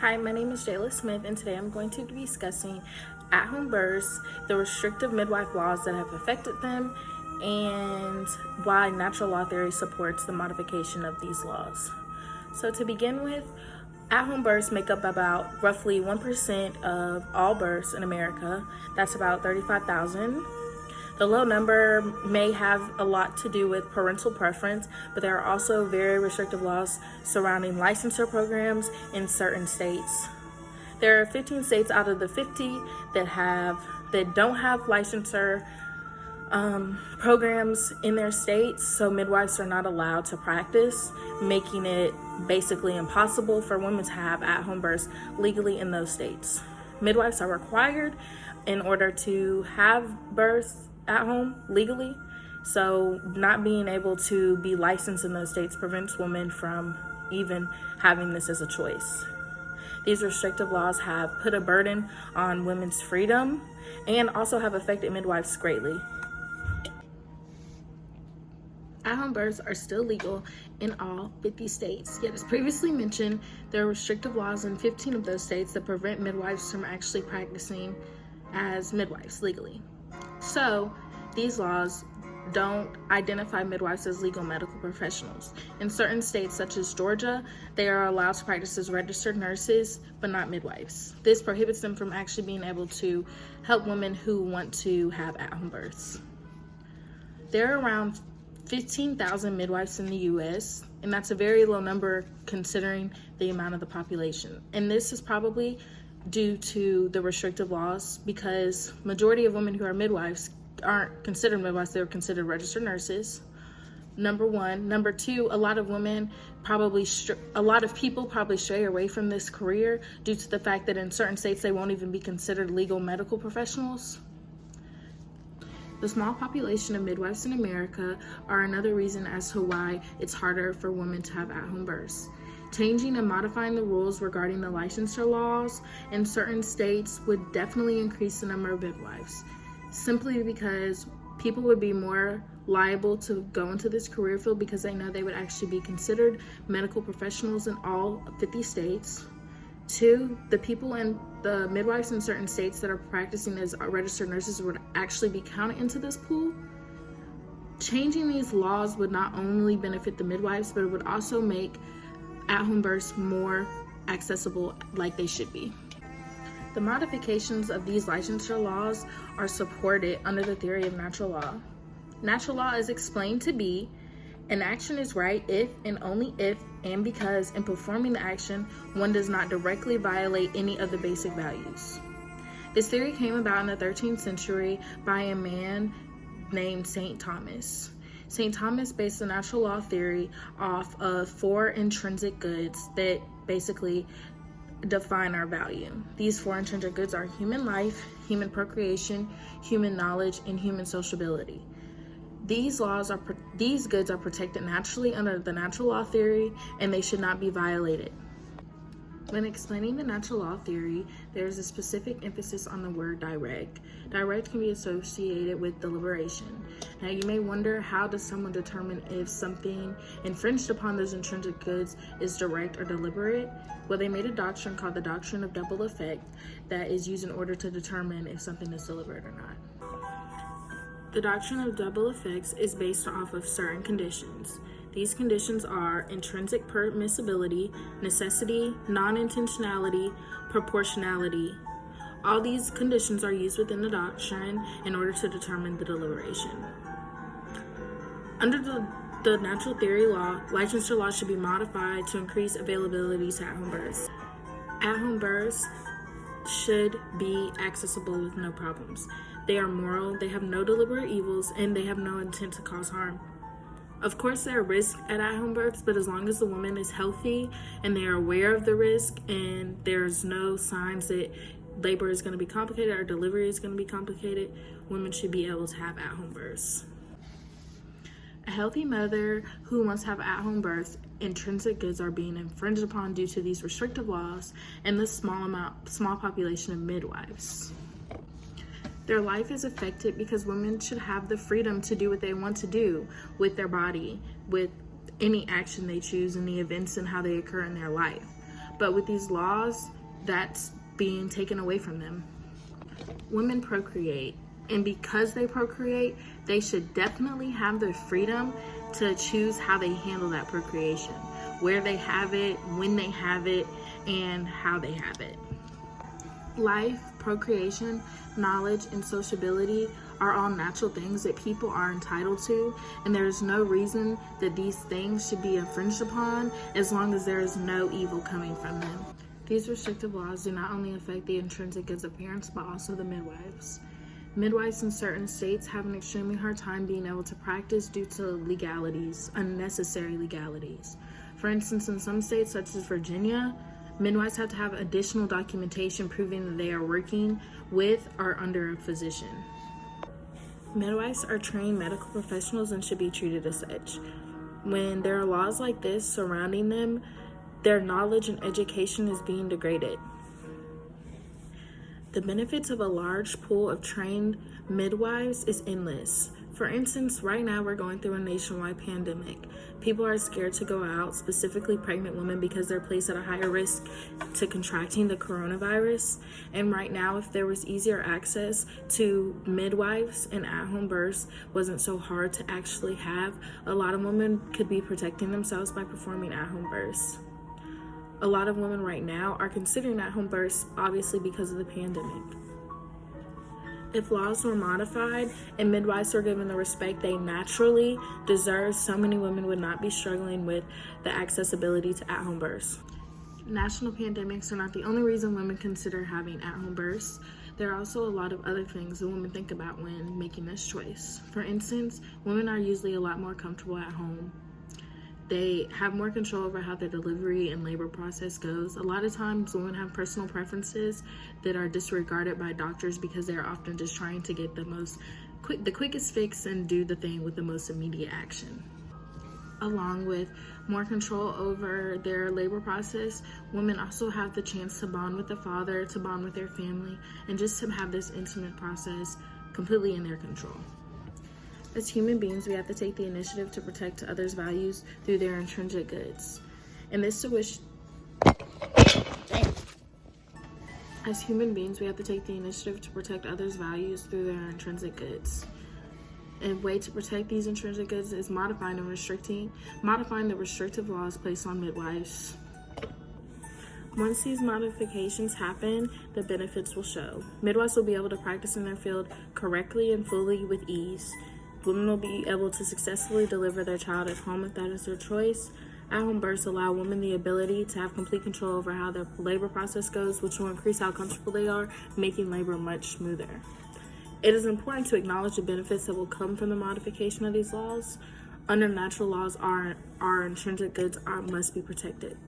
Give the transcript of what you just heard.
Hi, my name is Jayla Smith, and today I'm going to be discussing at-home births, the restrictive midwife laws that have affected them, and why natural law theory supports the modification of these laws. So to begin with, at-home births make up about roughly 1% of all births in America. That's about 35,000. The low number may have a lot to do with parental preference, but there are also very restrictive laws surrounding licensure programs in certain states. There are 15 states out of the 50 that don't have licensure programs in their states, so midwives are not allowed to practice, making it basically impossible for women to have at-home births legally in those states. Midwives are required in order to have births at home legally, so not being able to be licensed in those states prevents women from even having this as a choice. These restrictive laws have put a burden on women's freedom and also have affected midwives greatly. At-home births are still legal in all 50 states, yet as previously mentioned, there are restrictive laws in 15 of those states that prevent midwives from actually practicing as midwives legally. So these laws don't identify midwives as legal medical professionals. In certain states, such as Georgia, they are allowed to practice as registered nurses, but not midwives. This prohibits them from actually being able to help women who want to have at-home births. There are around 15,000 midwives in the US, and that's a very low number considering the amount of the population. And this is probably due to the restrictive laws, because majority of women who are midwives aren't considered midwives, they're considered registered nurses. Number one. Number two, a lot of people probably stray away from this career due to the fact that in certain states they won't even be considered legal medical professionals. The small population of midwives in America are another reason as to why it's harder for women to have at-home births. Changing and modifying the rules regarding the licensure laws in certain states would definitely increase the number of midwives, simply because people would be more liable to go into this career field because they know they would actually be considered medical professionals in all 50 states. Two, the people and the midwives in certain states that are practicing as registered nurses would actually be counted into this pool. Changing these laws would not only benefit the midwives, but it would also make at-home births more accessible like they should be. The modifications of these licensure laws are supported under the theory of natural law. Natural law is explained to be an action is right if and only if and because in performing the action one does not directly violate any of the basic values. This theory came about in the 13th century by a man named St. Thomas. St. Thomas based the natural law theory off of 4 intrinsic goods that basically define our value. These 4 intrinsic goods are human life, human procreation, human knowledge, and human sociability. These goods are protected naturally under the natural law theory, and they should not be violated. When explaining the natural law theory, there is a specific emphasis on the word direct. Direct can be associated with deliberation. Now you may wonder, how does someone determine if something infringed upon those intrinsic goods is direct or deliberate? Well, they made a doctrine called the doctrine of double effect that is used in order to determine if something is deliberate or not. The doctrine of double effects is based off of certain conditions. These conditions are intrinsic permissibility, necessity, non-intentionality, proportionality. All these conditions are used within the doctrine in order to determine the deliberation. Under the natural theory law, licensure law should be modified to increase availability to at-home births. At-home births should be accessible with no problems. They are moral, they have no deliberate evils, and they have no intent to cause harm. Of course, there are risks at-home births, but as long as the woman is healthy and they are aware of the risk and there's no signs that labor is going to be complicated or delivery is going to be complicated, women should be able to have at-home births. A healthy mother who wants to have at-home births, intrinsic goods are being infringed upon due to these restrictive laws and the small population of midwives. Their life is affected because women should have the freedom to do what they want to do with their body, with any action they choose, and the events and how they occur in their life. but with these laws, that's being taken away from them. Women procreate, and because they procreate, they should definitely have the freedom to choose how they handle that procreation, where they have it, when they have it, and how they have it. Life, procreation, knowledge, and sociability are all natural things that people are entitled to, and there is no reason that these things should be infringed upon as long as there is no evil coming from them. These restrictive laws do not only affect the intrinsic goods of parents, but also the midwives. Midwives in certain states have an extremely hard time being able to practice due to legalities, unnecessary legalities. For instance, in some states such as Virginia, midwives have to have additional documentation proving that they are working with or under a physician. Midwives are trained medical professionals and should be treated as such. When there are laws like this surrounding them, their knowledge and education is being degraded. The benefits of a large pool of trained midwives is endless. For instance, right now we're going through a nationwide pandemic. People are scared to go out, specifically pregnant women, because they're placed at a higher risk to contracting the coronavirus. And right now, if there was easier access to midwives and at-home births wasn't so hard to actually have, a lot of women could be protecting themselves by performing at-home births. A lot of women right now are considering at-home births, obviously because of the pandemic. If laws were modified and midwives were given the respect they naturally deserve, so many women would not be struggling with the accessibility to at-home births. National pandemics are not the only reason women consider having at-home births. There are also a lot of other things that women think about when making this choice. For instance, women are usually a lot more comfortable at home. They have more control over how their delivery and labor process goes. A lot of times women have personal preferences that are disregarded by doctors because they're often just trying to get the quickest fix and do the thing with the most immediate action. Along with more control over their labor process, women also have the chance to bond with the father, to bond with their family, and just to have this intimate process completely in their control. As human beings, we have to take the initiative to protect others' values through their intrinsic goods. As human beings, we have to take the initiative to protect others' values through their intrinsic goods. A way to protect these intrinsic goods is modifying the restrictive laws placed on midwives. Once these modifications happen, the benefits will show. Midwives will be able to practice in their field correctly and fully with ease. Women will be able to successfully deliver their child at home if that is their choice. At-home births allow women the ability to have complete control over how their labor process goes, which will increase how comfortable they are, making labor much smoother. It is important to acknowledge the benefits that will come from the modification of these laws. Under natural laws, our intrinsic goods must be protected.